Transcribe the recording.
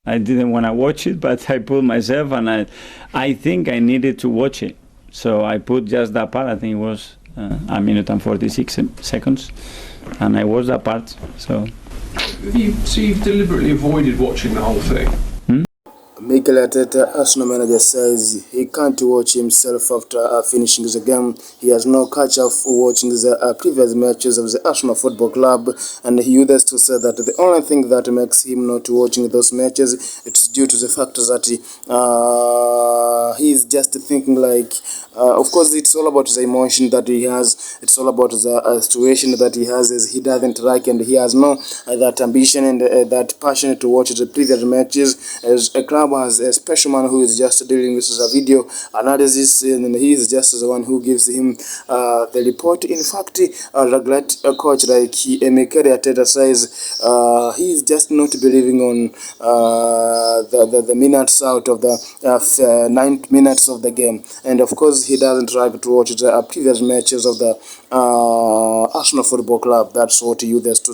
I didn't want to watch it, but I put myself, and I think I needed to watch it. So I put just that part. I think it was a minute and 46 seconds, and I watched that part. So you've deliberately avoided watching the whole thing? Mikel Arteta, Arsenal manager, says he can't watch himself after finishing the game. He has no catch-up for watching the previous matches of the Arsenal Football Club, and he used to say that the only thing that makes him not watching those matches, it's due to the fact that he is just thinking like, of course, it's all about the emotion that he has. It's all about the situation that he has, as he doesn't like, and he has no that ambition and that passion to watch the previous matches. As a club has a special man who is just dealing with the video analysis, and he is just the one who gives him the report. In fact, a great coach like Mikel Arteta says he is just not believing on the minutes out of the 9 minutes of the game, and of course he doesn't like to watch the previous matches of the Arsenal Football Club. That's what he used to